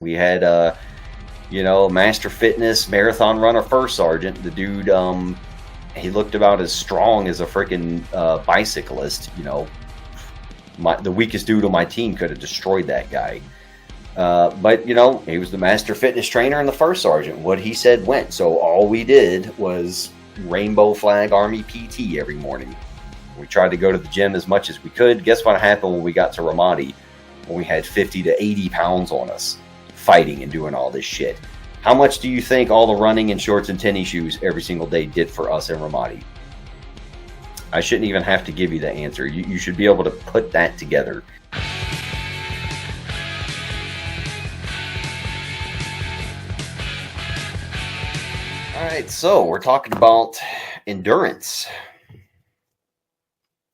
We had, Master Fitness marathon runner first sergeant. The dude, he looked about as strong as a freaking bicyclist. The weakest dude on my team could have destroyed that guy. But he was the master fitness trainer and the first sergeant. What he said went. So all we did was rainbow flag Army PT every morning. We tried to go to the gym as much as we could. Guess what happened when we got to Ramadi? When we had 50 to 80 pounds on us, fighting and doing all this shit. How much do you think all the running in shorts and tennis shoes every single day did for us in Ramadi? I shouldn't even have to give you the answer. You should be able to put that together. All right, so we're talking about endurance.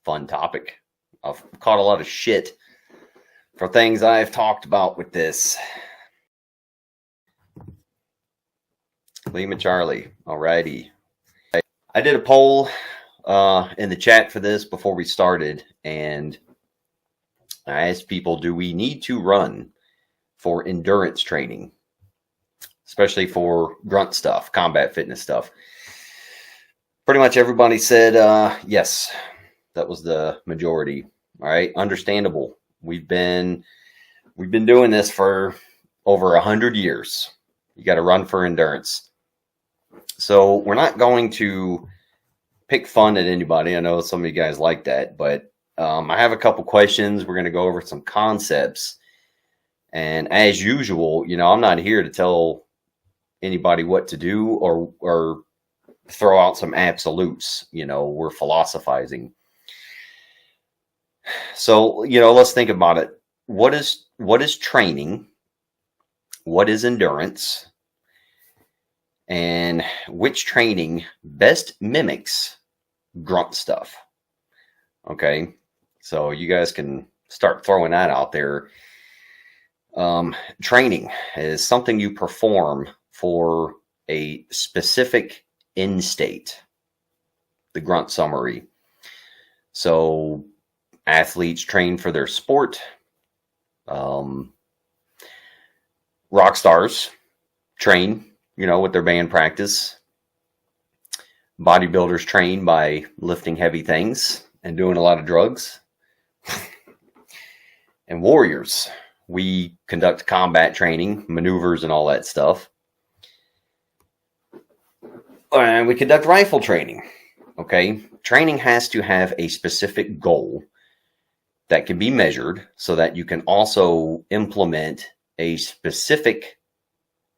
Fun topic. I've caught a lot of shit for things I've talked about with this. Liam and Charlie, alrighty. I did a poll in the chat for this before we started, and I asked people, do we need to run for endurance training? Especially for grunt stuff, combat fitness stuff. Pretty much everybody said yes. That was the majority. All right, understandable. We've been doing this for over 100 years. You got to run for endurance. So we're not going to pick fun at anybody. I know some of you guys like that, but I have a couple questions. We're going to go over some concepts. And as usual, I'm not here to tell anybody what to do or throw out some absolutes. We're philosophizing. So, let's think about it. What is training? What is endurance? And which training best mimics grunt stuff? Okay, so you guys can start throwing that out there. Training is something you perform for a specific end state. The grunt summary. So athletes train for their sport. Rock stars train, with their band practice. Bodybuilders train by lifting heavy things and doing a lot of drugs. And warriors, we conduct combat training, maneuvers and all that stuff. And we conduct rifle training. Okay, training has to have a specific goal that can be measured so that you can also implement a specific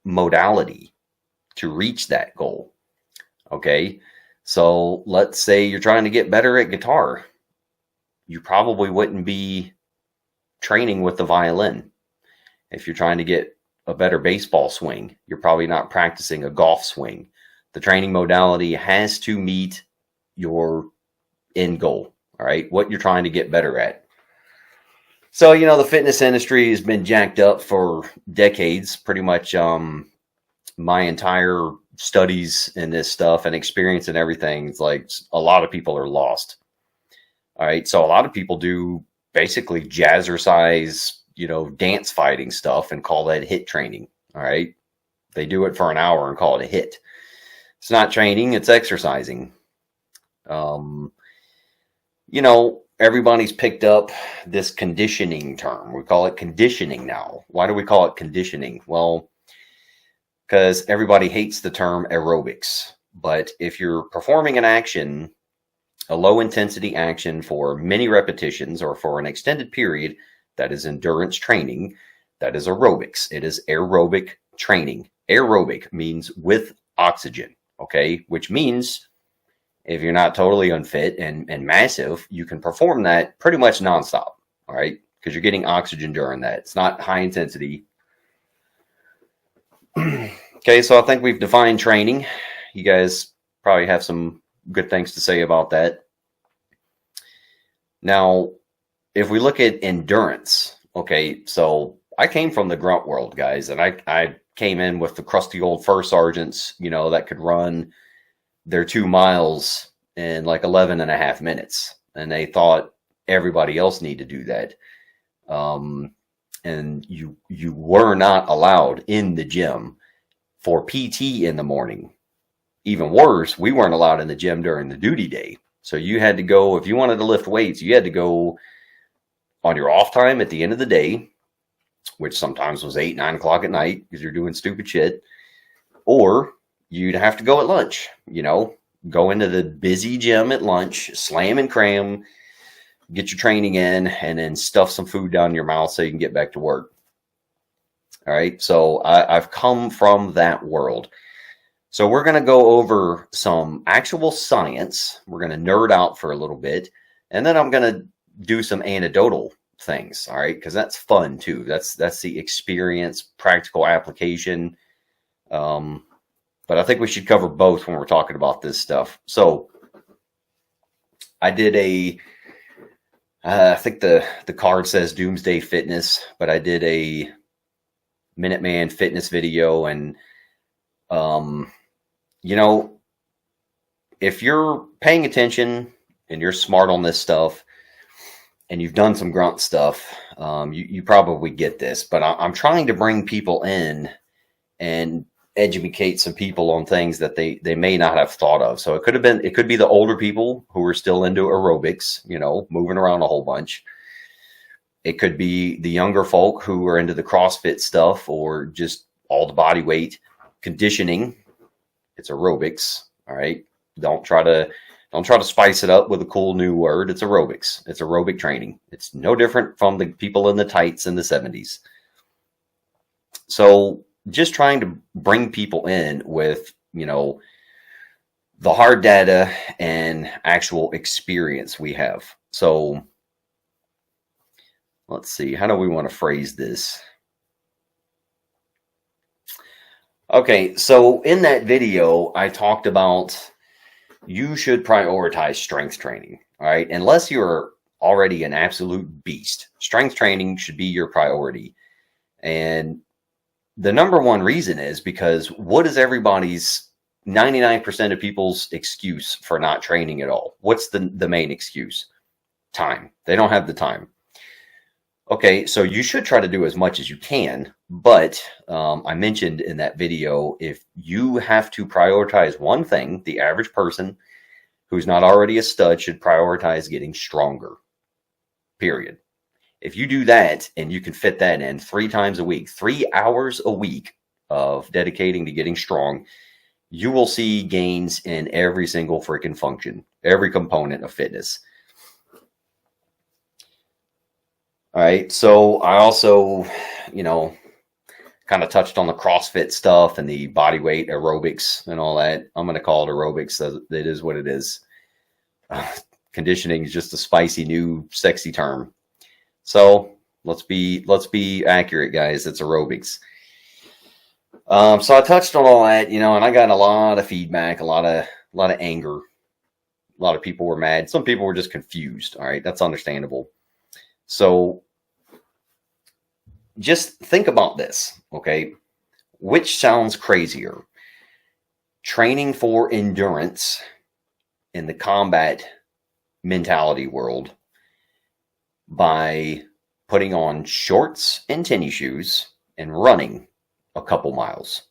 modality to reach that goal. Okay, so let's say you're trying to get better at guitar. You probably wouldn't be training with the violin. If you're trying to get a better baseball swing, you're probably not practicing a golf swing. The training modality has to meet your end goal, all right? What you're trying to get better at. So, the fitness industry has been jacked up for decades. Pretty much my entire studies in this stuff and experience and everything, it's like a lot of people are lost. All right, so a lot of people do basically jazzercise, dance fighting stuff and call that HIIT training, all right? They do it for an hour and call it a HIIT. It's not training, it's exercising. Everybody's picked up this conditioning term. We call it conditioning now. Why do we call it conditioning? Well, because everybody hates the term aerobics. But if you're performing an action, a low intensity action for many repetitions or for an extended period, that is endurance training. That is aerobics. It is aerobic training. Aerobic means with oxygen, okay? Which means if you're not totally unfit and massive, you can perform that pretty much nonstop, all right? Because you're getting oxygen during that. It's not high intensity. Okay, so I think we've defined training. You guys probably have some good things to say about that. Now, if we look at endurance, okay, so I came from the grunt world, guys, and I came in with the crusty old first sergeants, that could run their 2 miles in like 11 and a half minutes. And they thought everybody else needed to do that. And and you were not allowed in the gym for PT in the morning. Even worse, we weren't allowed in the gym during the duty day. So you had to go, if you wanted to lift weights, you had to go on your off time at the end of the day, which sometimes was 8, 9 o'clock at night because you're doing stupid shit. Or you'd have to go at lunch, go into the busy gym at lunch, slam and cram, get your training in, and then stuff some food down your mouth so you can get back to work. All right. So I've come from that world. So we're going to go over some actual science. We're going to nerd out for a little bit, and then I'm going to do some anecdotal things. All right. Because that's fun too. That's the experience, practical application. But I think we should cover both when we're talking about this stuff. So I did I think the card says Doomsday Fitness, but I did a Minuteman fitness video. And, if you're paying attention and you're smart on this stuff and you've done some grunt stuff, you probably get this. But I'm trying to bring people in and educate some people on things that they may not have thought of. So it could be the older people who are still into aerobics, moving around a whole bunch. It could be the younger folk who are into the CrossFit stuff or just all the body weight conditioning. It's aerobics. All right. Don't try to spice it up with a cool new word. It's aerobics. It's aerobic training. It's no different from the people in the tights in the 70s. So just trying to bring people in with, the hard data and actual experience we have. So let's see, how do we want to phrase this? Okay, so in that video, I talked about you should prioritize strength training, all right? Unless you're already an absolute beast, strength training should be your priority. And the number one reason is because what is everybody's 99% of people's excuse for not training at all? What's the main excuse? Time. They don't have the time. Okay, so you should try to do as much as you can, but I mentioned in that video, if you have to prioritize one thing, the average person who's not already a stud should prioritize getting stronger, period. If you do that and you can fit that in 3 times a week, 3 hours a week of dedicating to getting strong, you will see gains in every single freaking function, every component of fitness. All right. So I also, kind of touched on the CrossFit stuff and the body weight aerobics and all that. I'm going to call it aerobics. It is what it is. Conditioning is just a spicy new sexy term. So let's be accurate, guys. It's aerobics. So I touched on all that, and I got a lot of feedback, a lot of anger. A lot of people were mad. Some people were just confused. All right. That's understandable. So just think about this. Okay. Which sounds crazier? Training for endurance in the combat mentality world by putting on shorts and tennis shoes and running a couple miles,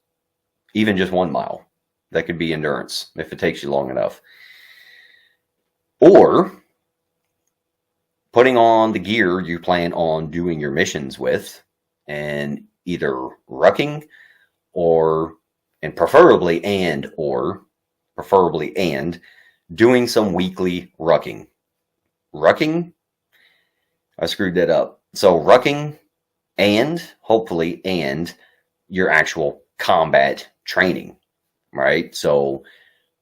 even just 1 mile. That could be endurance if it takes you long enough. Or putting on the gear you plan on doing your missions with and either rucking and preferably doing some weekly rucking. Rucking, I screwed that up. So rucking and your actual combat training, right? So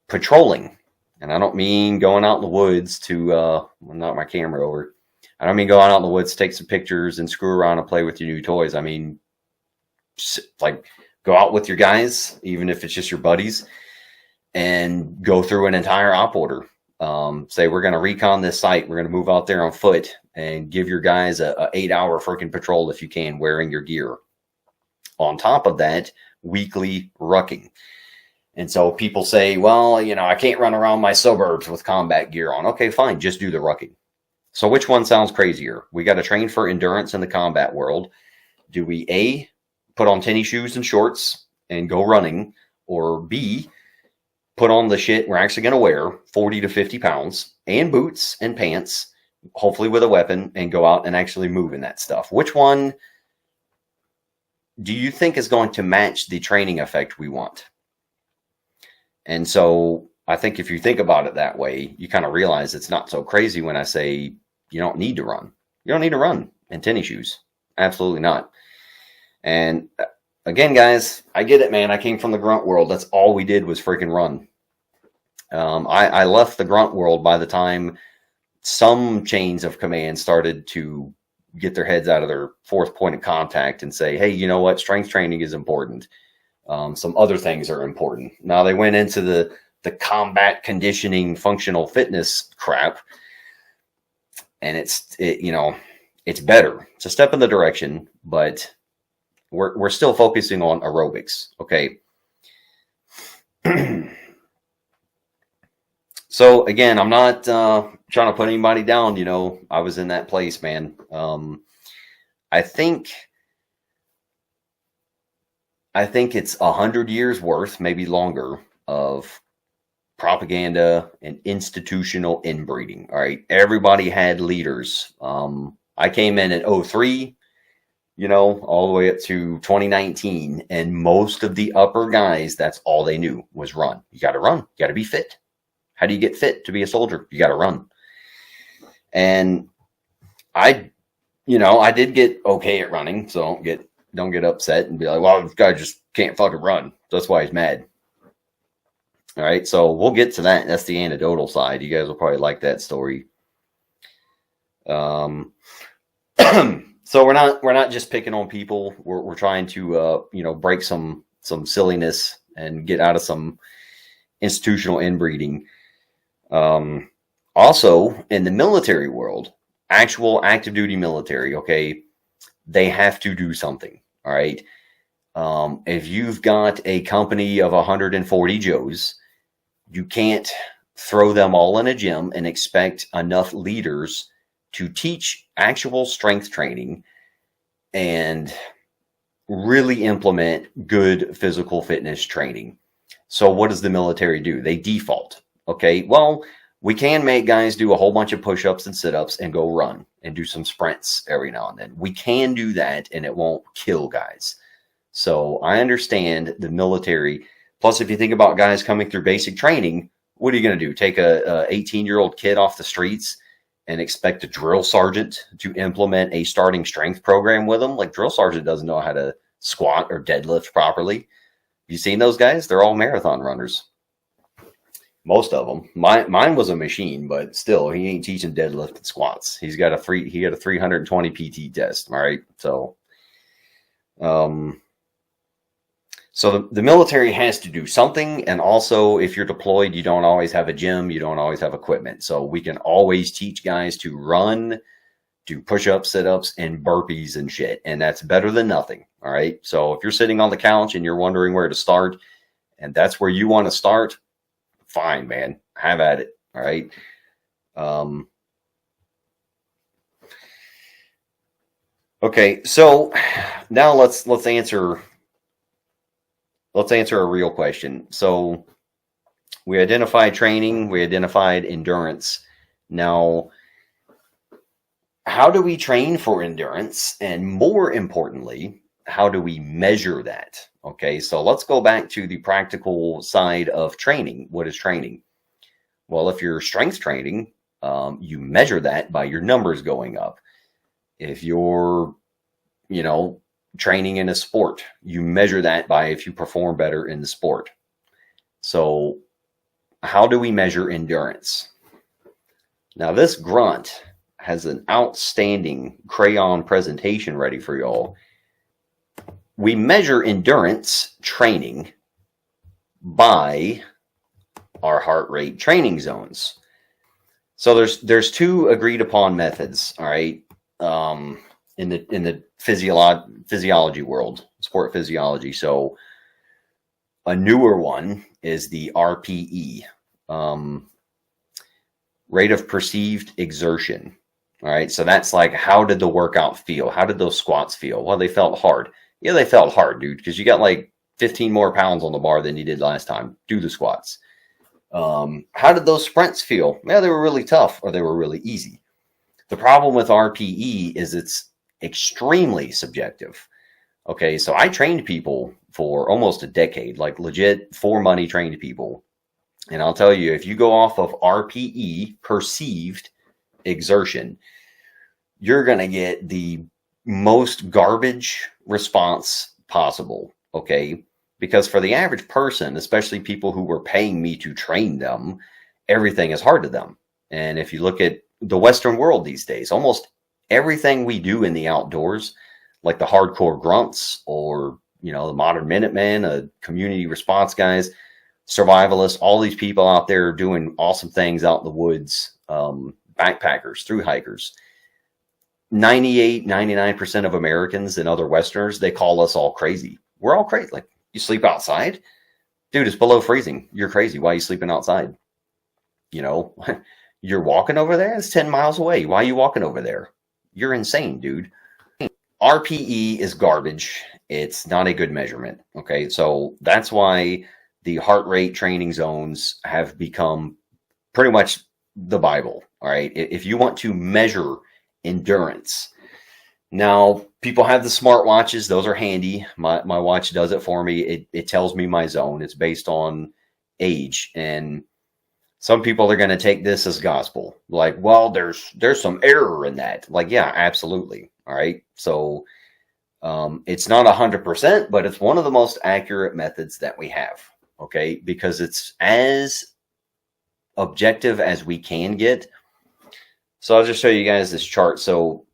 patrolling, and I don't mean going out in the woods to, knock my camera over. I don't mean going out in the woods to take some pictures and screw around and play with your new toys. I mean, like go out with your guys, even if it's just your buddies, and go through an entire op order. Say we're going to recon this site. We're going to move out there on foot and give your guys a 8-hour freaking patrol if you can, wearing your gear. On top of that, weekly rucking. And so people say, well, I can't run around my suburbs with combat gear on. Okay, fine. Just do the rucking. So which one sounds crazier? We got to train for endurance in the combat world, Do we A, put on tennis shoes and shorts and go running, or B, put on the shit we're actually going to wear, 40 to 50 pounds, and boots and pants, hopefully with a weapon, and go out and actually move in that stuff? Which one do you think is going to match the training effect we want? And so I think if you think about it that way, you kind of realize it's not so crazy when I say you don't need to run. You don't need to run in tennis shoes. Absolutely not. And again, guys, I get it, man. I came from the grunt world. That's all we did was freaking run. I left the grunt world by the time some chains of command started to get their heads out of their fourth point of contact and say, hey, you know what? Strength training is important. Some other things are important. Now they went into the combat conditioning, functional fitness crap. And it's better. It's a step in the direction, but we're still focusing on aerobics. Okay. So again, I'm not trying to put anybody down. You know, I was in that place, man. I think it's 100 years worth, maybe longer, of propaganda and institutional inbreeding. All right. Everybody had leaders. I came in at 03, you know, all the way up to 2019. And most of the upper guys, that's all they knew was run. You got to run. You got to be fit. How do you get fit to be a soldier? You got to run. And I did get okay at running. So don't get upset and be like, well, this guy just can't fucking run. That's why he's mad. All right. So we'll get to that. That's the anecdotal side. You guys will probably like that story. So we're not just picking on people. We're trying to, break some silliness and get out of some institutional inbreeding. Also in the military world, actual active duty military, okay, they have to do something. All right. If you've got a company of 140 Joes, you can't throw them all in a gym and expect enough leaders to teach actual strength training and really implement good physical fitness training. So what does the military do? They default. Okay, well, we can make guys do a whole bunch of push-ups and sit-ups and go run and do some sprints every now and then. We can do that and it won't kill guys. So I understand the military. Plus, if you think about guys coming through basic training, what are you going to do? Take a 18-year-old kid off the streets and expect a drill sergeant to implement a starting strength program with them? Like, drill sergeant doesn't know how to squat or deadlift properly. You seen those guys? They're all marathon runners. Most of them. Mine was a machine, but still, he ain't teaching deadlift and squats. He got a 320 PT test. All right. So, so the military has to do something. And also, if you're deployed, you don't always have a gym. You don't always have equipment. So we can always teach guys to run, do push-ups, sit-ups, and burpees and shit. And that's better than nothing. All right. So if you're sitting on the couch and you're wondering where to start, and that's where you want to start, fine, man. Have at it. All right. Okay. So now let's answer a real question. So we identified training, we identified endurance. Now, how do we train for endurance? And more importantly, how do we measure that? Okay, so let's go back to the practical side of training. What is training? Well, if you're strength training, you measure that by your numbers going up. If you're, training in a sport, you measure that by if you perform better in the sport. So how do we measure endurance? Now, this Grunt has an outstanding crayon presentation ready for y'all. We measure endurance training by our heart rate training zones. So there's two agreed upon methods, all right, in the physiology world, sport physiology. So a newer one is the RPE, rate of perceived exertion. All right. So that's like, how did the workout feel? How did those squats feel? Well, they felt hard. Yeah, they felt hard, dude, because you got like 15 more pounds on the bar than you did last time. Do the squats. How did those sprints feel? Yeah, they were really tough, or they were really easy. The problem with RPE is it's extremely subjective. Okay, so I trained people for almost a decade, like legit for money trained people. And I'll tell you, if you go off of RPE, perceived exertion, you're going to get the most garbage response possible. Okay, because for the average person, especially people who were paying me to train them, everything is hard to them. And if you look at the Western world these days, almost everything we do in the outdoors, like the hardcore grunts or, you know, the modern Minutemen, community response guys, survivalists, all these people out there doing awesome things out in the woods, backpackers, through hikers. 98, 99% of Americans and other Westerners, they call us all crazy. We're all crazy. Like, you sleep outside? Dude, it's below freezing. You're crazy. Why are you sleeping outside? You know, you're walking over there? It's 10 miles away. Why are you walking over there? You're insane, dude. RPE is garbage. It's not a good measurement. Okay, so that's why the heart rate training zones have become pretty much the Bible. All right, if you want to measure endurance. Now, people have the smart watches. Those are handy. My watch does it for me. It tells me my zone. It's based on age. And some people are going to take this as gospel. Like, well, there's some error in that. Like, yeah, absolutely. All right. So it's not 100%, but it's one of the most accurate methods that we have. Okay. Because it's as objective as we can get. So I'll just show you guys this chart. So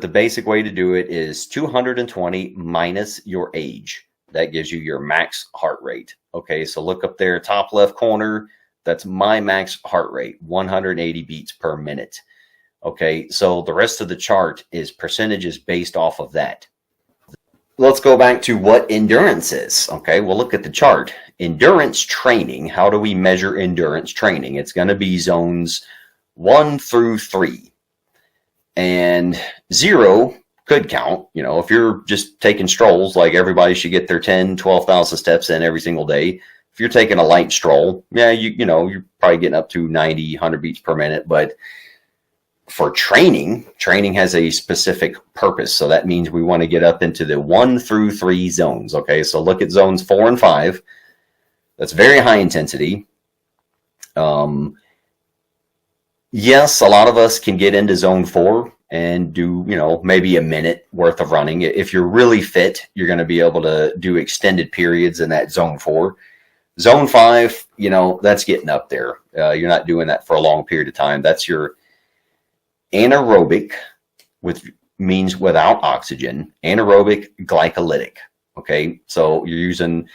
the basic way to do it is 220 minus your age. That gives you your max heart rate. Okay, so look up there, top left corner. That's my max heart rate, 180 beats per minute. Okay, so the rest of the chart is percentages based off of that. Let's go back to what endurance is. Okay, well, look at the chart. Endurance training, how do we measure endurance training? It's going to be zones 1 through 3. And 0 could count. You know, if you're just taking strolls, like everybody should get their 10, 12,000 steps in every single day. If you're taking a light stroll, yeah, you know, you're probably getting up to 90, 100 beats per minute. But for training has a specific purpose. So that means we want to get up into the 1 through 3 zones. Okay, so look at zones 4 and 5. That's very high intensity. Yes, a lot of us can get into zone 4 and do, you know, maybe a minute worth of running. If you're really fit, you're going to be able to do extended periods in that zone 4. Zone 5, you know, that's getting up there. You're not doing that for a long period of time. That's your anaerobic, which means without oxygen, anaerobic glycolytic. Okay, so you're using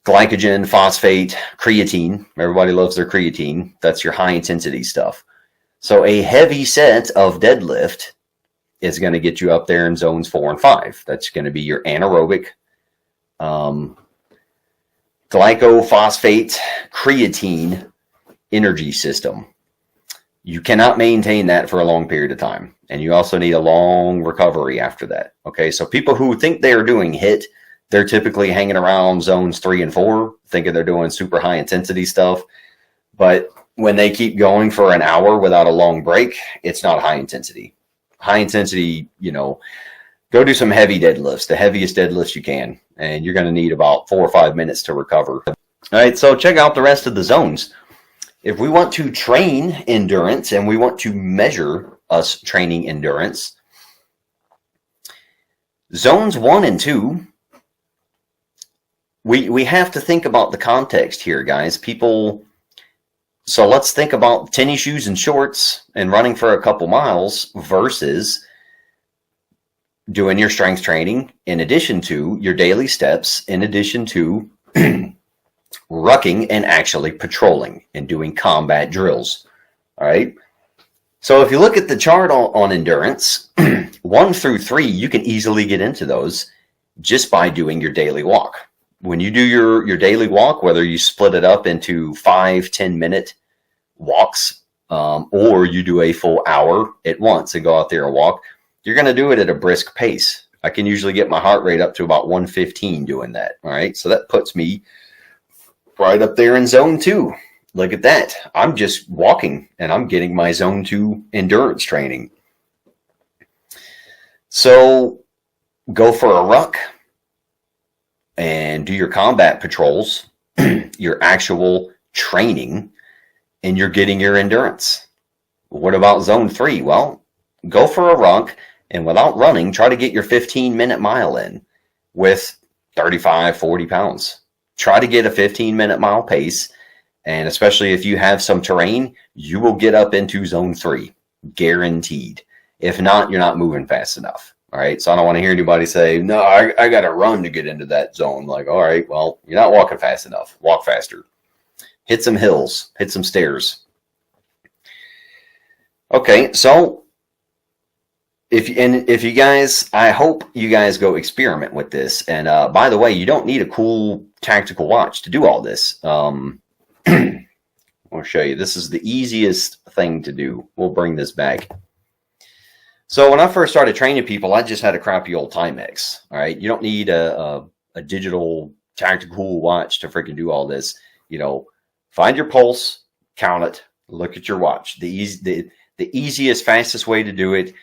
glycogen, phosphate, creatine. Everybody loves their creatine. That's your high intensity stuff. So a heavy set of deadlift is going to get you up there in zones 4 and 5. That's going to be your anaerobic, glycophosphate, creatine energy system. You cannot maintain that for a long period of time. And you also need a long recovery after that. Okay, so people who think they are doing HIIT, they're typically hanging around zones 3 and 4, thinking they're doing super high intensity stuff. But when they keep going for an hour without a long break, it's not high intensity. High intensity, you know, go do some heavy deadlifts, the heaviest deadlifts you can, and you're going to need about 4 or 5 minutes to recover. All right, so check out the rest of the zones. If we want to train endurance and we want to measure us training endurance, zones 1 and 2, we have to think about the context here, guys. So let's think about tennis shoes and shorts and running for a couple miles versus doing your strength training in addition to your daily steps, in addition to rucking and actually patrolling and doing combat drills. All right. So if you look at the chart on endurance, 1 through 3, you can easily get into those just by doing your daily walk. When you do your daily walk, whether you split it up into 5-10 minute walks or you do a full hour at once and go out there and walk, you're going to do it at a brisk pace. I can usually get my heart rate up to about 115 doing that. All right. So that puts me right up there in zone 2. Look at that. I'm just walking and I'm getting my zone 2 endurance training. So go for a ruck and do your combat patrols, your actual training, and you're getting your endurance. What about zone 3? Well, go for a ruck and without running, try to get your 15-minute mile in with 35, 40 pounds. Try to get a 15-minute mile pace. And especially if you have some terrain, you will get up into zone 3, guaranteed. If not, you're not moving fast enough. All right. So I don't want to hear anybody say, no, I got to run to get into that zone. Like, all right, well, you're not walking fast enough. Walk faster. Hit some hills, hit some stairs. Okay. So if you guys, I hope you guys go experiment with this. And by the way, you don't need a cool tactical watch to do all this. I'll show you. This is the easiest thing to do. We'll bring this back. So when I first started training people, I just had a crappy old Timex. All right. You don't need a digital tactical watch to freaking do all this. You know, find your pulse, count it, look at your watch. The easiest, fastest way to do it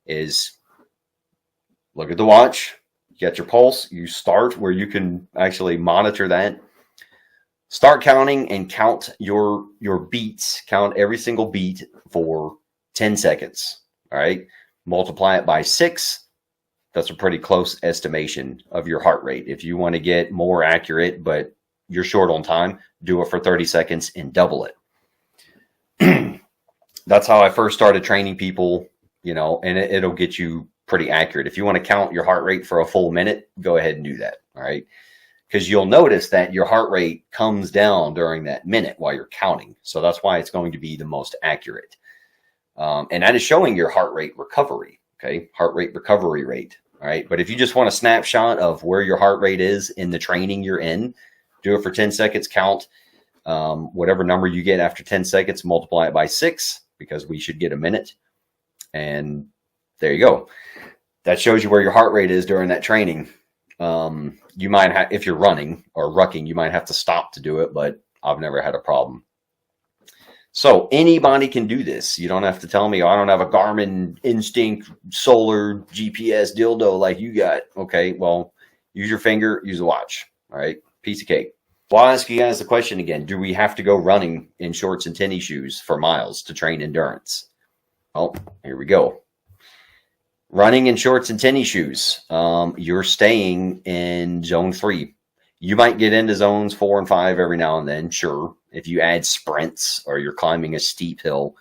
is look at the watch, you got your pulse, you start where you can actually monitor that. Start counting and count your beats. Count every single beat for 10 seconds. All right. Multiply it by 6. That's a pretty close estimation of your heart rate. If you want to get more accurate, but you're short on time, do it for 30 seconds and double it. That's how I first started training people, you know, and it'll get you pretty accurate. If you want to count your heart rate for a full minute, go ahead and do that. All right. Because you'll notice that your heart rate comes down during that minute while you're counting. So that's why it's going to be the most accurate. And that is showing your heart rate recovery. Okay. Heart rate recovery rate. All right. But if you just want a snapshot of where your heart rate is in the training you're in, do it for 10 seconds, count whatever number you get after 10 seconds, multiply it by 6 because we should get a minute. And there you go. That shows you where your heart rate is during that training. You might have, if you're running or rucking, you might have to stop to do it, but I've never had a problem. So anybody can do this. You don't have to tell me, oh, I don't have a Garmin Instinct solar GPS dildo like you got. Okay, well, use your finger, use a watch. All right, piece of cake. Well, I'll ask you guys the question again. Do we have to go running in shorts and tennis shoes for miles to train endurance? Well, here we go. Running in shorts and tennis shoes, you're staying in zone 3. You might get into zones 4 and 5 every now and then, sure, if you add sprints or you're climbing a steep hill.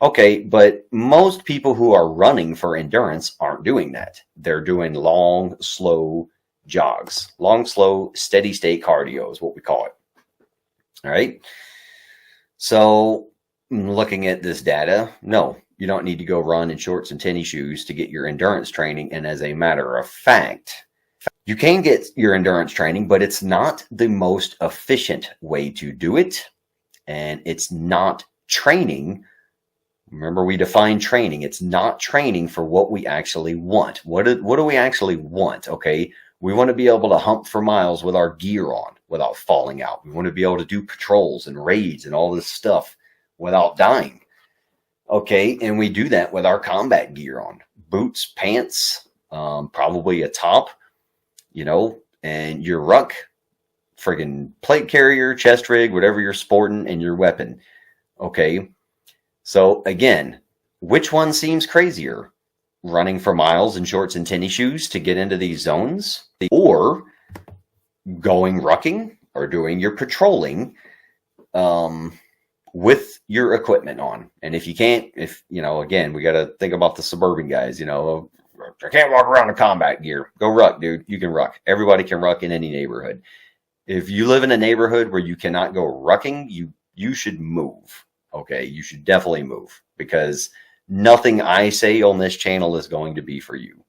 Okay, but most people who are running for endurance aren't doing that. They're doing long, slow jogs. Long, slow, steady state cardio is what we call it. All right. So looking at this data, no. You don't need to go run in shorts and tennis shoes to get your endurance training. And as a matter of fact, you can get your endurance training, but it's not the most efficient way to do it. And it's not training. Remember, we define training. It's not training for what we actually want. What do we actually want? Okay. We want to be able to hump for miles with our gear on without falling out. We want to be able to do patrols and raids and all this stuff without dying. Okay, and we do that with our combat gear on. Boots, pants, probably a top, you know, and your ruck, friggin' plate carrier, chest rig, whatever you're sporting, and your weapon. Okay, so again, which one seems crazier? Running for miles in shorts and tennis shoes to get into these zones? Or going rucking or doing your patrolling, with your equipment on. And if you can't, you know, again, we got to think about the suburban guys, you know, I can't walk around in combat gear. Go ruck, dude. You can ruck. Everybody can ruck in any neighborhood. If you live in a neighborhood where you cannot go rucking, you should move. Okay. You should definitely move because nothing I say on this channel is going to be for you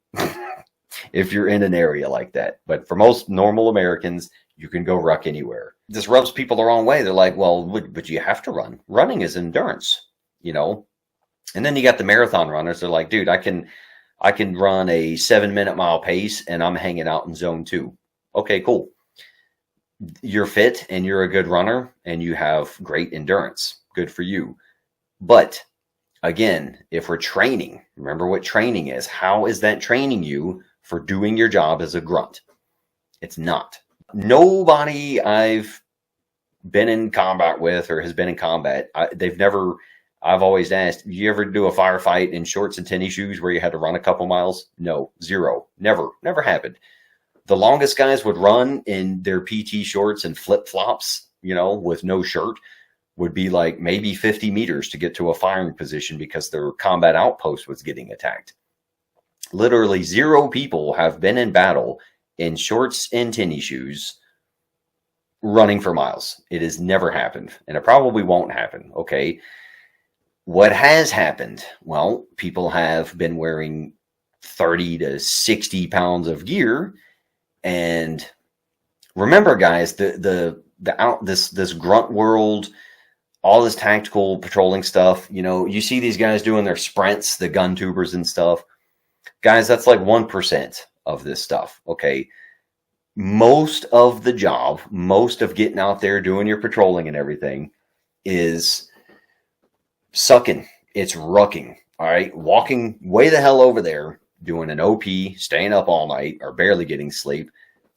if you're in an area like that. But for most normal Americans, you can go ruck anywhere. This rubs people the wrong way. They're like, well, but you have to run. Running is endurance. you know. And then you got the marathon runners. They're like, dude, I can run a 7-minute mile pace and I'm hanging out in zone 2. Okay, cool. You're fit and you're a good runner and you have great endurance. Good for you. But again, if we're training, remember what training is. How is that training you for doing your job as a grunt? It's not. Nobody I've been in combat with or has been in combat, I've always asked, you ever do a firefight in shorts and tennis shoes where you had to run a couple miles? No, zero. Never happened. The longest guys would run in their PT shorts and flip-flops, with no shirt, would be like maybe 50 meters to get to a firing position because their combat outpost was getting attacked. Literally 0 people have been in battle in shorts and tennis shoes running for miles. It has never happened, and it probably won't happen, okay? What has happened? Well, people have been wearing 30 to 60 pounds of gear. And remember, guys, this grunt world, all this tactical patrolling stuff, you see these guys doing their sprints, the gun tubers and stuff. Guys, that's like 1% of this stuff, okay? Most of the job, most of getting out there doing your patrolling and everything is sucking. It's rucking, all right? Walking way the hell over there, doing an OP, staying up all night or barely getting sleep,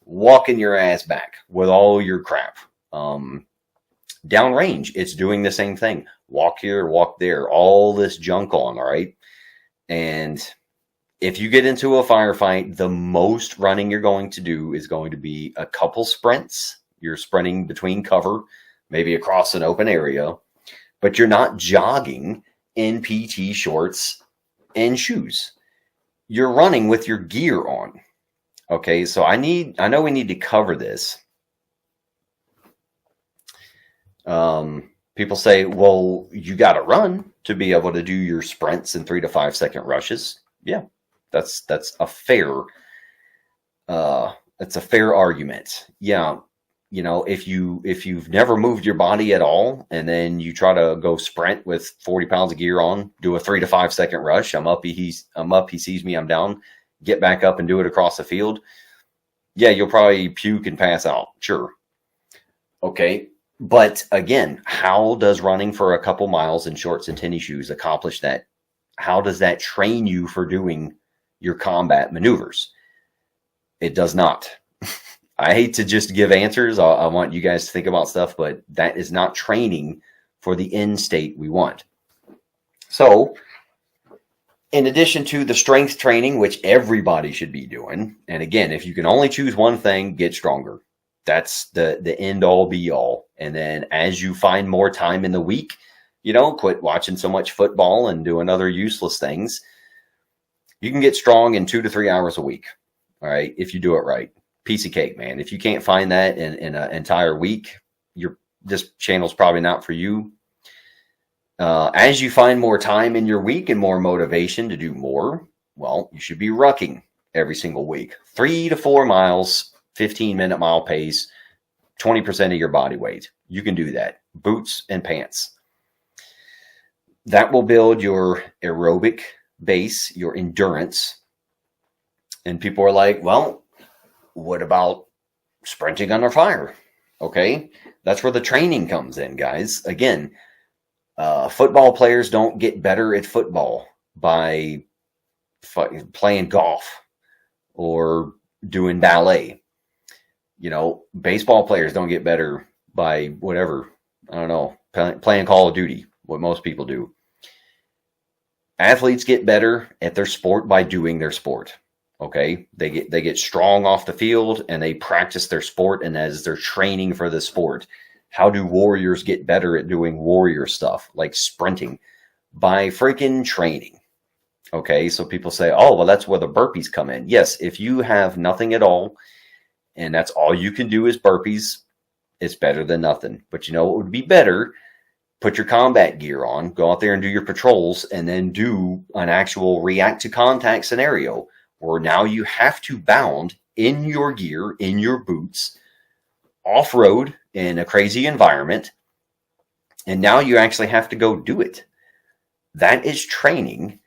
walking your ass back with all your crap. Downrange, it's doing the same thing. Walk here, walk there, all this junk on, all right? And if you get into a firefight, the most running you're going to do is going to be a couple sprints. You're sprinting between cover, maybe across an open area, but you're not jogging in PT shorts and shoes. You're running with your gear on. Okay, so I know we need to cover this. People say, well, you got to run to be able to do your sprints in 3 to 5 second rushes. Yeah, that's a fair argument. Yeah, if you've never moved your body at all, and then you try to go sprint with 40 pounds of gear on, do a 3 to 5 second rush. I'm up. He sees me. I'm down. Get back up and do it across the field. Yeah, you'll probably puke and pass out. Sure. Okay. But again, how does running for a couple miles in shorts and tennis shoes accomplish that? How does that train you for doing your combat maneuvers? It does not. I hate to just give answers. I want you guys to think about stuff, but that is not training for the end state we want. So, in addition to the strength training, which everybody should be doing, and again, if you can only choose one thing, get stronger. That's the end all be all. And then as you find more time in the week, quit watching so much football and doing other useless things. You can get strong in 2 to 3 hours a week. All right. If you do it right. Piece of cake, man. If you can't find that in an entire week, this channel's probably not for you. As you find more time in your week and more motivation to do more, well, you should be rucking every single week. 3 to 4 miles, 15-minute mile pace, 20% of your body weight. You can do that. Boots and pants. That will build your aerobic base, your endurance. And people are like, well, what about sprinting under fire? Okay, that's where the training comes in, guys. Again, football players don't get better at football by playing golf or doing ballet. Baseball players don't get better by whatever, I don't know, playing Call of Duty, what most people do. Athletes get better at their sport by doing their sport. Okay, they get strong off the field and they practice their sport, and as they're training for the sport. How do warriors get better at doing warrior stuff like sprinting? By freaking training. Okay, so people say, oh, well, that's where the burpees come in. Yes, if you have nothing at all and that's all you can do is burpees, it's better than nothing. But what would be better? Put your combat gear on, go out there and do your patrols, and then do an actual react to contact scenario where now you have to bound in your gear, in your boots, off-road in a crazy environment, and now you actually have to go do it. that is training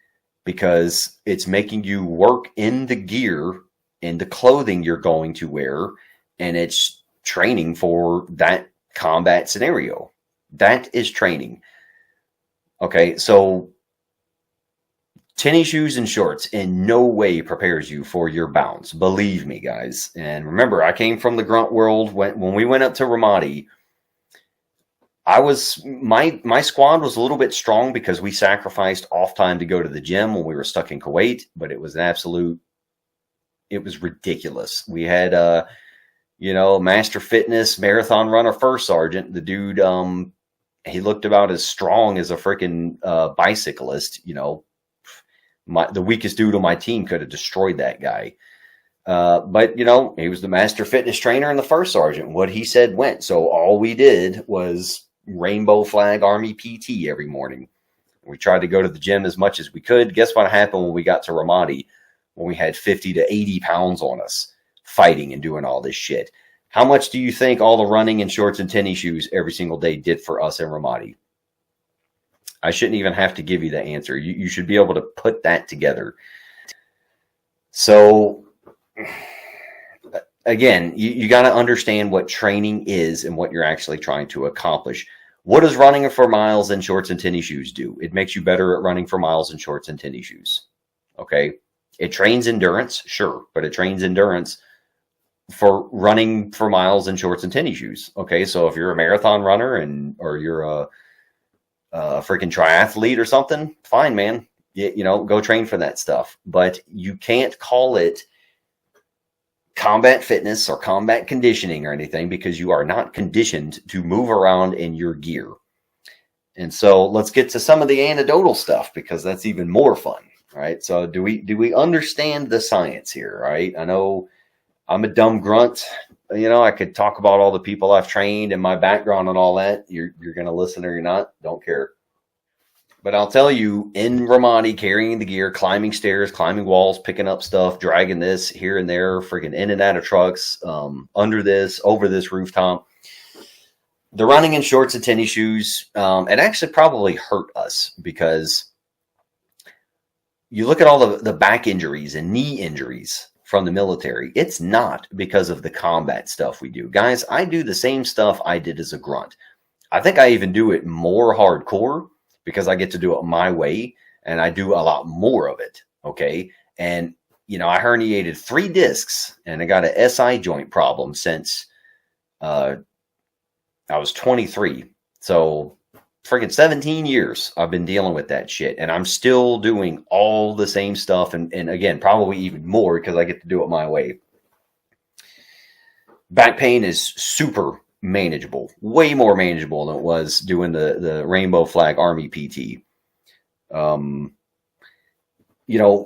because it's making you work in the gear, in the clothing you're going to wear, and it's training for that combat scenario. That is training. Okay, so tennis shoes and shorts in no way prepares you for your bounce. Believe me, guys. And remember, I came from the grunt world. When we went up to Ramadi, my squad was a little bit strong because we sacrificed off time to go to the gym when we were stuck in Kuwait, but it was it was ridiculous. We had Master Fitness marathon runner first sergeant. The dude, he looked about as strong as a freaking bicyclist. The weakest dude on my team could have destroyed that guy. But he was the master fitness trainer and the first sergeant. What he said went. So all we did was rainbow flag Army PT every morning. We tried to go to the gym as much as we could. Guess what happened when we got to Ramadi, when we had 50 to 80 pounds on us fighting and doing all this shit? How much do you think all the running in shorts and tennis shoes every single day did for us in Ramadi? I shouldn't even have to give you the answer. You should be able to put that together. So again, you got to understand what training is and what you're actually trying to accomplish. What does running for miles in shorts and tennis shoes do? It makes you better at running for miles in shorts and tennis shoes. Okay. It trains endurance, sure, but it trains endurance for running for miles in shorts and tennis shoes. Okay. So if you're a marathon runner or you're a freaking triathlete or something, fine, man. Go train for that stuff. But you can't call it combat fitness or combat conditioning or anything because you are not conditioned to move around in your gear. And so let's get to some of the anecdotal stuff because that's even more fun, right? So do we understand the science here, right? I know I'm a dumb grunt. I could talk about all the people I've trained and my background and all that. You're going to listen or you're not. Don't care. But I'll tell you, in Ramadi, carrying the gear, climbing stairs, climbing walls, picking up stuff, dragging this here and there, freaking in and out of trucks, under this, over this rooftop. The running in shorts and tennis shoes, it actually probably hurt us because you look at all the back injuries and knee injuries from the military. It's not because of the combat stuff we do. Guys, I do the same stuff I did as a grunt. I think I even do it more hardcore because I get to do it my way and I do a lot more of it. Okay. And, I herniated 3 discs and I got an SI joint problem since I was 23. So freaking 17 years I've been dealing with that shit. And I'm still doing all the same stuff. And again, probably even more because I get to do it my way. Back pain is super manageable, way more manageable than it was doing the rainbow flag Army PT.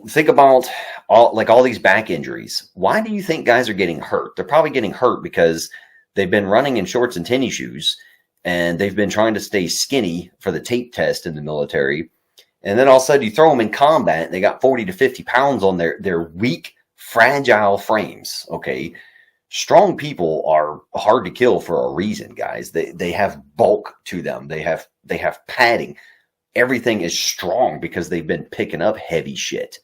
Think about all these back injuries. Why do you think guys are getting hurt? They're probably getting hurt because they've been running in shorts and tennis shoes and they've been trying to stay skinny for the tape test in the military. And then all of a sudden you throw them in combat and they got 40 to 50 pounds on their weak, fragile frames. Okay. Strong people are hard to kill for a reason, guys. They have bulk to them. They have padding. Everything is strong because they've been picking up heavy shit.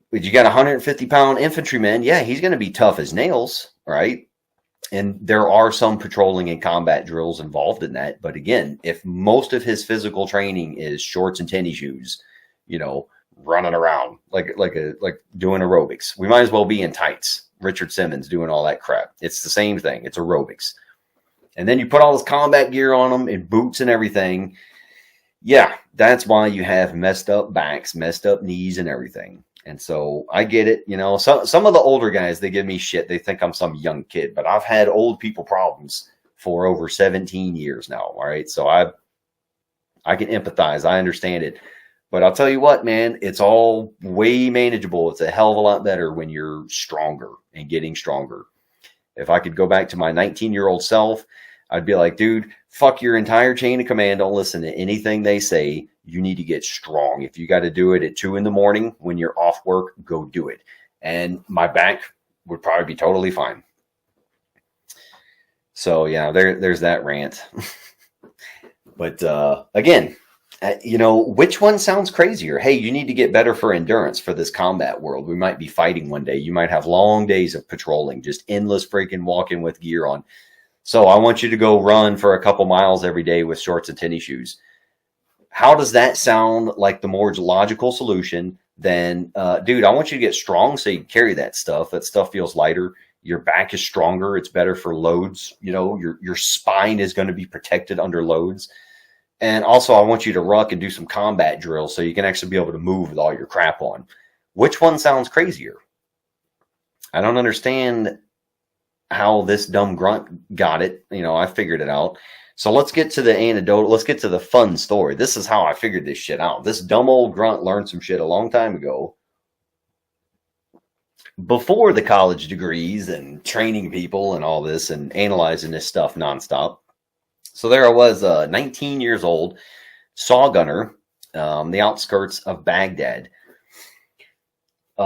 But you got a 150-pound infantryman, yeah, he's going to be tough as nails, right? And there are some patrolling and combat drills involved in that. But again, if most of his physical training is shorts and tennis shoes, running around like doing aerobics, we might as well be in tights. Richard Simmons doing all that crap. It's the same thing. It's aerobics. And then you put all this combat gear on them and boots and everything. Yeah, that's why you have messed up backs, messed up knees and everything. And so I get it. Some of the older guys, they give me shit. They think I'm some young kid, but I've had old people problems for over 17 years now. All right. So I can empathize. I understand it. But I'll tell you what, man, it's all way manageable. It's a hell of a lot better when you're stronger and getting stronger. If I could go back to my 19-year-old self, I'd be like, dude, fuck your entire chain of command. Don't listen to anything they say. You need to get strong. If you got to do it at 2 a.m. when you're off work, go do it. And my back would probably be totally fine. So, yeah, there's that rant. But again, You know, which one sounds crazier? Hey, you need to get better for endurance for this combat world. We might be fighting one day. You might have long days of patrolling, just endless freaking walking with gear on. So I want you to go run for a couple miles every day with shorts and tennis shoes. How does that sound like the more logical solution than, dude, I want you to get strong so you can carry that stuff. That stuff feels lighter. Your back is stronger. It's better for loads. You know, your spine is going to be protected under loads. And also, I want you to ruck and do some combat drills so you can actually be able to move with all your crap on. Which one sounds crazier? I don't understand how this dumb grunt got it. You know, I figured it out. So let's get to the anecdote. Let's get to the fun story. This is how I figured this shit out. This dumb old grunt learned some shit a long time ago, before the college degrees and training people and all this and analyzing this stuff nonstop. So there I was, 19 years old, saw gunner, the outskirts of Baghdad. We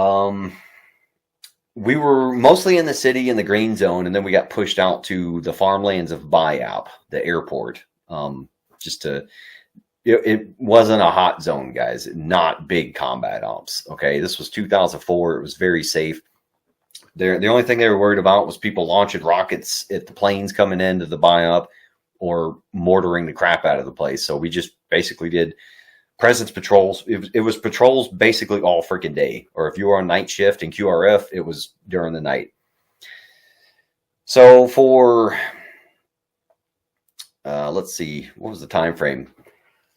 were mostly in the city in the green zone, and then we got pushed out to the farmlands of Bayap, the airport. It wasn't a hot zone, guys. Not big combat ops. Okay, this was 2004. It was very safe. The only thing they were worried about was people launching rockets at the planes coming into the Bayap, or mortaring the crap out of the place. So we just basically did presence patrols. It was patrols basically all freaking day. Or if you were on night shift in QRF, it was during the night. So for, let's see, what was the time frame?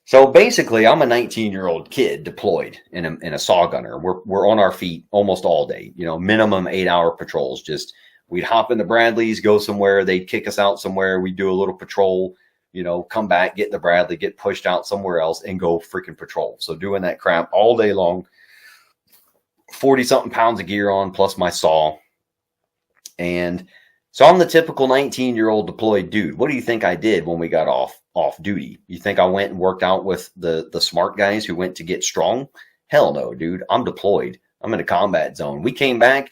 So basically, I'm a 19-year-old kid deployed in a saw gunner. We're on our feet almost all day. You know, minimum 8-hour patrols. Just we'd hop into Bradleys, go somewhere. They'd kick us out somewhere. We'd do a little patrol. You know, come back, get in the Bradley, get pushed out somewhere else, and go freaking patrol. So doing that crap all day long. 40-something pounds of gear on, plus my saw. And so I'm the typical 19-year-old deployed dude. What do you think I did when we got off duty? You think I went and worked out with the smart guys who went to get strong? Hell no, dude. I'm deployed. I'm in a combat zone. We came back.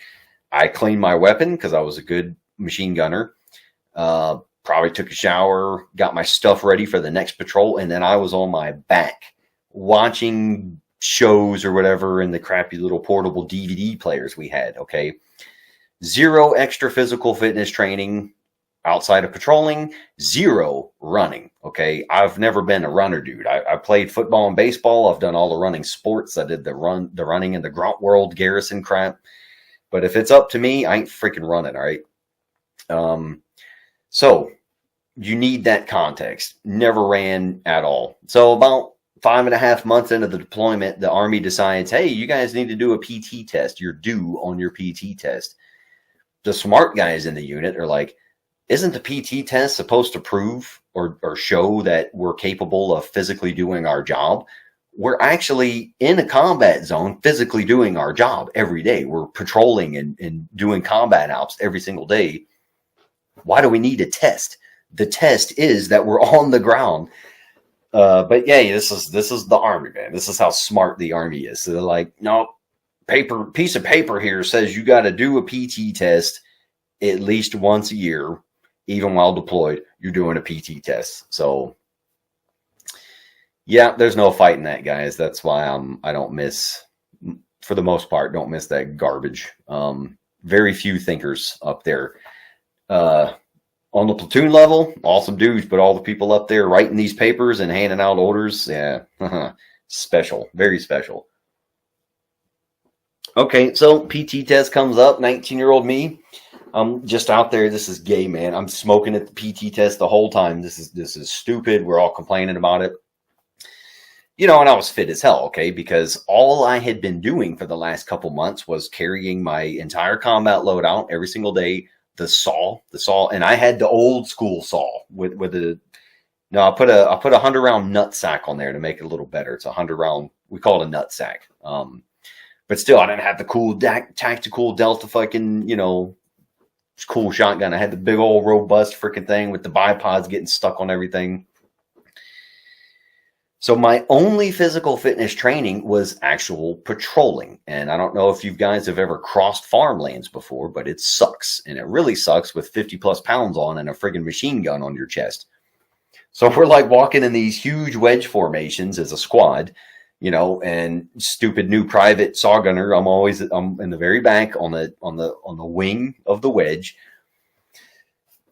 I cleaned my weapon because I was a good machine gunner. Probably took a shower, got my stuff ready for the next patrol, and then I was on my back watching shows or whatever in the crappy little portable DVD players we had, okay? Zero extra physical fitness training outside of patrolling, zero running, okay? I've never been a runner, dude. I played football and baseball. I've done all the running sports. I did the running in the Grunt World Garrison crap. But if it's up to me, I ain't freaking running, all right? So you need that context. Never ran at all. So about 5.5 months into the deployment, the Army decides, hey, you guys need to do a PT test. You're due on your PT test. The smart guys in the unit are like, isn't the PT test supposed to prove or show that we're capable of physically doing our job? We're actually in a combat zone, physically doing our job every day. We're patrolling and doing combat ops every single day. Why do we need a test? The test is that we're on the ground. But yeah, this is the Army, man. This is how smart the Army is. So they're like, no, piece of paper here says you got to do a PT test at least once a year, even while deployed. You're doing a PT test. So yeah, there's no fighting that, guys. That's why I don't miss, for the most part, don't miss that garbage. Very few thinkers up there. On the platoon level, awesome dudes, but all the people up there writing these papers and handing out orders, yeah, special, very special. Okay, so PT test comes up, 19-year-old me. I'm just out there. This is gay, man. I'm smoking at the PT test the whole time. This is stupid. We're all complaining about it. You know, and I was fit as hell, okay, because all I had been doing for the last couple months was carrying my entire combat loadout every single day. The saw, and I had the old school saw with the. No, I put a 100-round nut sack on there to make it a little better. It's a 100-round. We call it a nut sack. But still, I didn't have the cool tactical Delta fucking, you know, cool shotgun. I had the big old robust freaking thing with the bipods getting stuck on everything. So my only physical fitness training was actual patrolling. And I don't know if you guys have ever crossed farmlands before, but it sucks. And it really sucks with 50 plus pounds on and a friggin' machine gun on your chest. So we're like walking in these huge wedge formations as a squad, and stupid new private saw gunner. I'm in the very back on the wing of the wedge.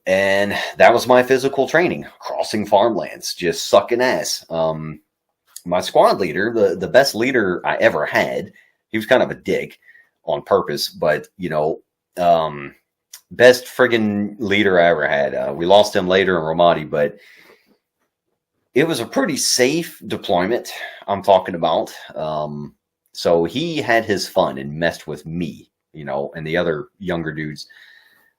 And that was my physical training, crossing farmlands, just sucking ass. My squad leader, the best leader I ever had, he was kind of a dick on purpose, but, best friggin' leader I ever had. We lost him later in Ramadi, but it was a pretty safe deployment I'm talking about. So he had his fun and messed with me, and the other younger dudes.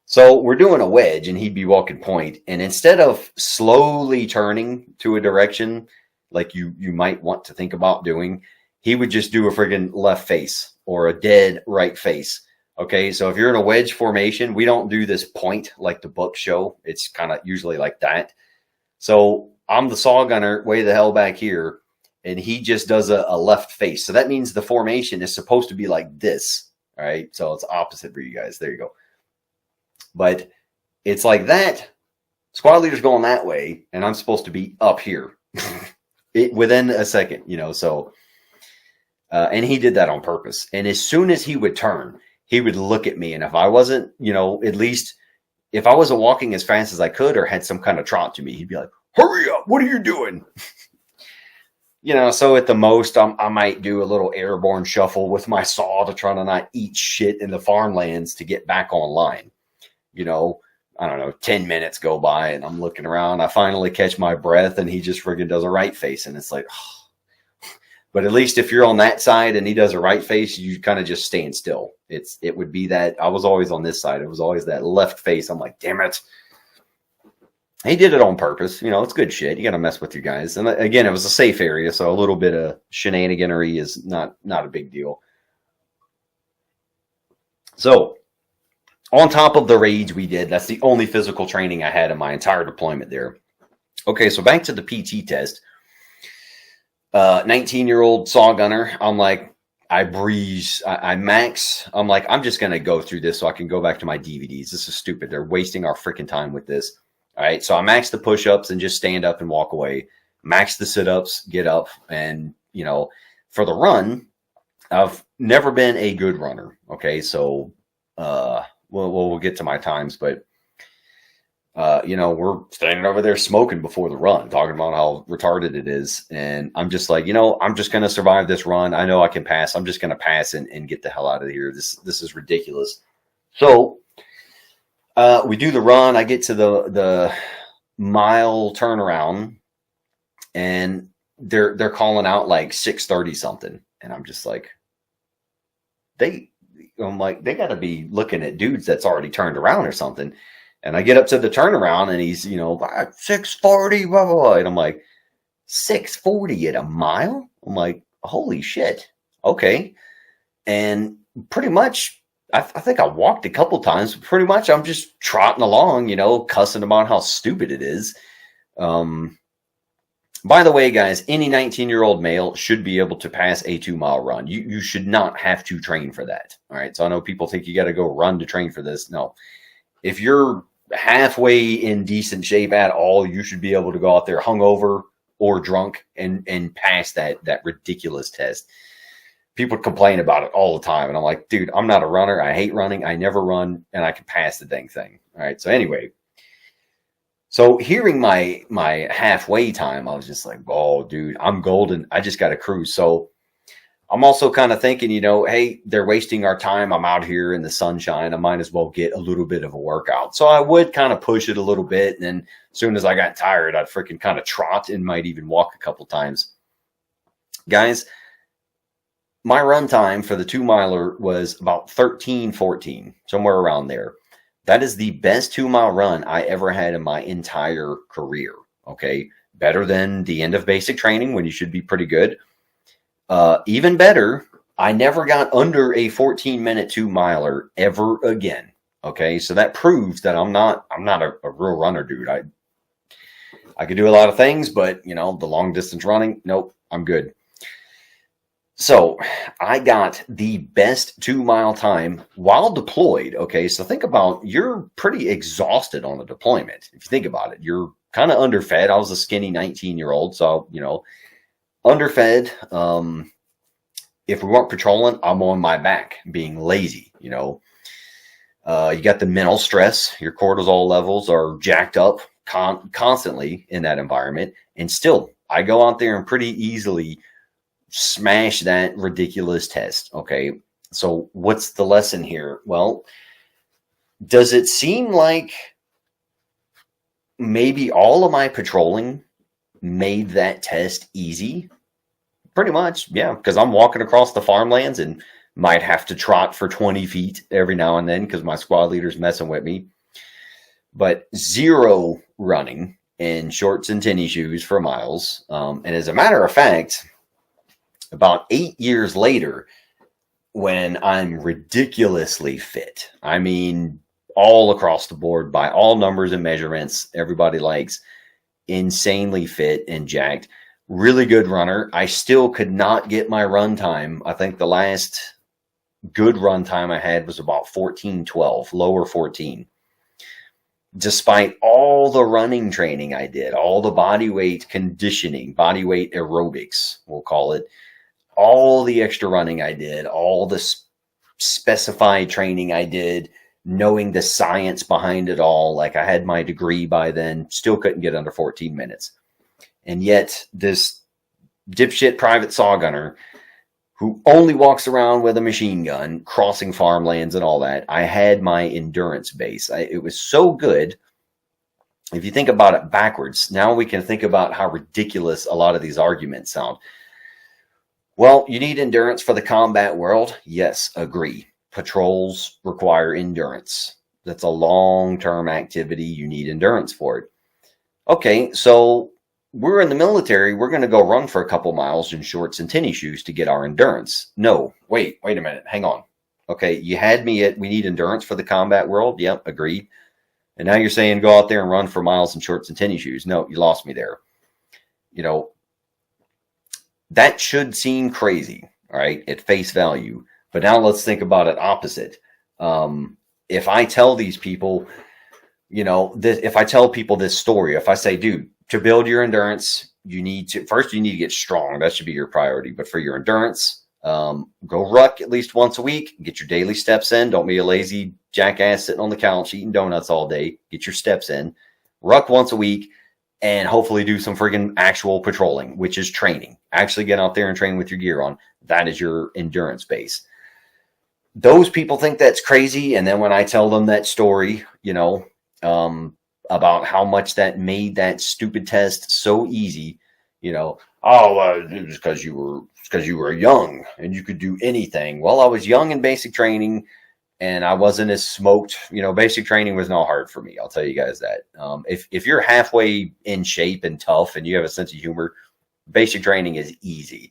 So we're doing a wedge, and he'd be walking point, and instead of slowly turning to a direction like you might want to think about doing, he would just do a friggin' left face or a dead right face. Okay, so if you're in a wedge formation, we don't do this point like the books show. It's kind of usually like that. So I'm the saw gunner way the hell back here, and he just does a left face. So that means the formation is supposed to be like this. All right, so it's opposite for you guys. There you go. But it's like that. Squad leader's going that way, and I'm supposed to be up here within a second, so and he did that on purpose. And as soon as he would turn, he would look at me, and if I wasn't, at least if I wasn't walking as fast as I could or had some kind of trot to me, he'd be like, hurry up, what are you doing? So at the most, I might do a little airborne shuffle with my saw to try to not eat shit in the farmlands to get back online. I don't know, 10 minutes go by and I'm looking around. I finally catch my breath and he just friggin' does a right face. And it's like, oh. But at least if you're on that side and he does a right face, you kind of just stand still. It would be that I was always on this side. It was always that left face. I'm like, damn it. He did it on purpose. It's good shit. You got to mess with your guys. And again, it was a safe area. So a little bit of shenaniganery is not a big deal. So, on top of the raids we did, that's the only physical training I had in my entire deployment there. Okay, so back to the PT test. 19-year-old saw gunner. I'm like, I breeze, I max. I'm like, I'm just going to go through this so I can go back to my DVDs. This is stupid. They're wasting our freaking time with this. All right, so I max the push-ups and just stand up and walk away. Max the sit-ups, get up. And, for the run, I've never been a good runner. Okay, so, we'll get to my times, but, we're standing over there smoking before the run, talking about how retarded it is. And I'm just like, I'm just going to survive this run. I know I can pass. I'm just going to pass and get the hell out of here. This is ridiculous. So, we do the run. I get to the mile turnaround and they're calling out like 6:30 something. And I'm just like, they got to be looking at dudes that's already turned around or something. And I get up to the turnaround and he's, 6:40, blah, blah, blah. And I'm like, 6:40 at a mile? I'm like, holy shit. Okay. And pretty much, I think I walked a couple times. But pretty much I'm just trotting along, cussing about how stupid it is. By the way, guys, any 19-year-old male should be able to pass a 2-mile run. You should not have to train for that. All right. So I know people think you got to go run to train for this. No. If you're halfway in decent shape at all, you should be able to go out there hungover or drunk and pass that ridiculous test. People complain about it all the time. And I'm like, dude, I'm not a runner. I hate running. I never run and I can pass the dang thing. All right. So anyway, so hearing my halfway time, I was just like, oh, dude, I'm golden. I just got to cruise. So I'm also kind of thinking, hey, they're wasting our time. I'm out here in the sunshine. I might as well get a little bit of a workout. So I would kind of push it a little bit. And then as soon as I got tired, I'd freaking kind of trot and might even walk a couple times. Guys, my run time for the 2-miler was about 13:14, somewhere around there. That is the best 2-mile run I ever had in my entire career. Okay. Better than the end of basic training when you should be pretty good. Even better, I never got under a 14-minute 2-miler ever again. Okay. So that proves that I'm not a real runner, dude. I could do a lot of things, but the long distance running, nope, I'm good. So I got the best 2-mile time while deployed. Okay. So think about, you're pretty exhausted on a deployment. If you think about it, you're kind of underfed. I was a skinny 19-year-old, so, underfed. If we weren't patrolling, I'm on my back, being lazy, You got the mental stress. Your cortisol levels are jacked up constantly in that environment. And still, I go out there and pretty easily smash that ridiculous test. Okay. So what's the lesson here? Well, does it seem like maybe all of my patrolling made that test easy? Pretty much, yeah, because I'm walking across the farmlands and might have to trot for 20 feet every now and then because my squad leader's messing with me. But zero running in shorts and tennis shoes for miles. And as a matter of fact, about 8 years later, when I'm ridiculously fit, I mean, all across the board by all numbers and measurements, everybody likes insanely fit and jacked, really good runner. I still could not get my run time. I think the last good run time I had was about 14:12, lower 14. Despite all the running training I did, all the body weight conditioning, body weight aerobics, we'll call it, all the extra running I did, all the specified training I did, knowing the science behind it all, like I had my degree by then, still couldn't get under 14 minutes. And yet this dipshit private saw gunner who only walks around with a machine gun, crossing farmlands and all that, I had my endurance base. It was so good. If you think about it backwards, now we can think about how ridiculous a lot of these arguments sound. Well, you need endurance for the combat world. Yes, agree. Patrols require endurance. That's a long-term activity. You need endurance for it. Okay, so we're in the military. We're going to go run for a couple miles in shorts and tennis shoes to get our endurance. No, wait a minute. Hang on. Okay, you had me at we need endurance for the combat world. Yep, agreed. And now you're saying go out there and run for miles in shorts and tennis shoes. No, you lost me there. That should seem crazy, all right, at face value. But now let's think about it opposite. If I tell these people, if I tell people this story, if I say, dude, to build your endurance, you need to get strong. That should be your priority. But for your endurance, go ruck at least once a week. Get your daily steps in. Don't be a lazy jackass sitting on the couch eating donuts all day. Get your steps in. Ruck once a week. And hopefully do some friggin' actual patrolling, which is training. Actually get out there and train with your gear on. That is your endurance base. Those people think that's crazy. And then when I tell them that story, about how much that made that stupid test so easy, it was because you were young and you could do anything. Well, I was young in basic training. And I wasn't as smoked. Basic training was not hard for me. I'll tell you guys that. If you're halfway in shape and tough and you have a sense of humor, basic training is easy.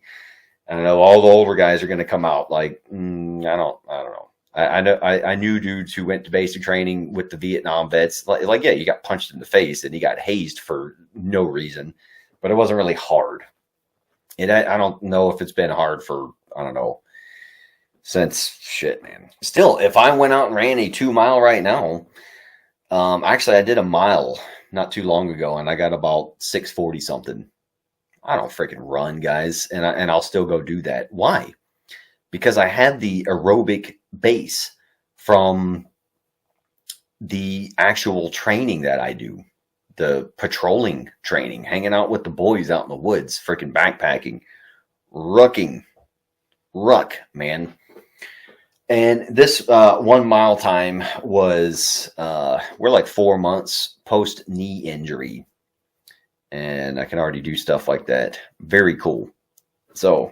And I know all the older guys are going to come out like, I don't know. I knew dudes who went to basic training with the Vietnam vets. Like, yeah, you got punched in the face and you got hazed for no reason, but it wasn't really hard. And I don't know if it's been hard for, since shit, man. Still, if I went out and ran a 2-mile right now, actually I did a mile not too long ago and I got about 640 something. I don't freaking run, guys, and I'll still go do that. Why? Because I had the aerobic base from the actual training that I do, the patrolling training, hanging out with the boys out in the woods, freaking backpacking, ruck, man. And this 1 mile time was, we're like 4 months post knee injury. And I can already do stuff like that. Very cool. So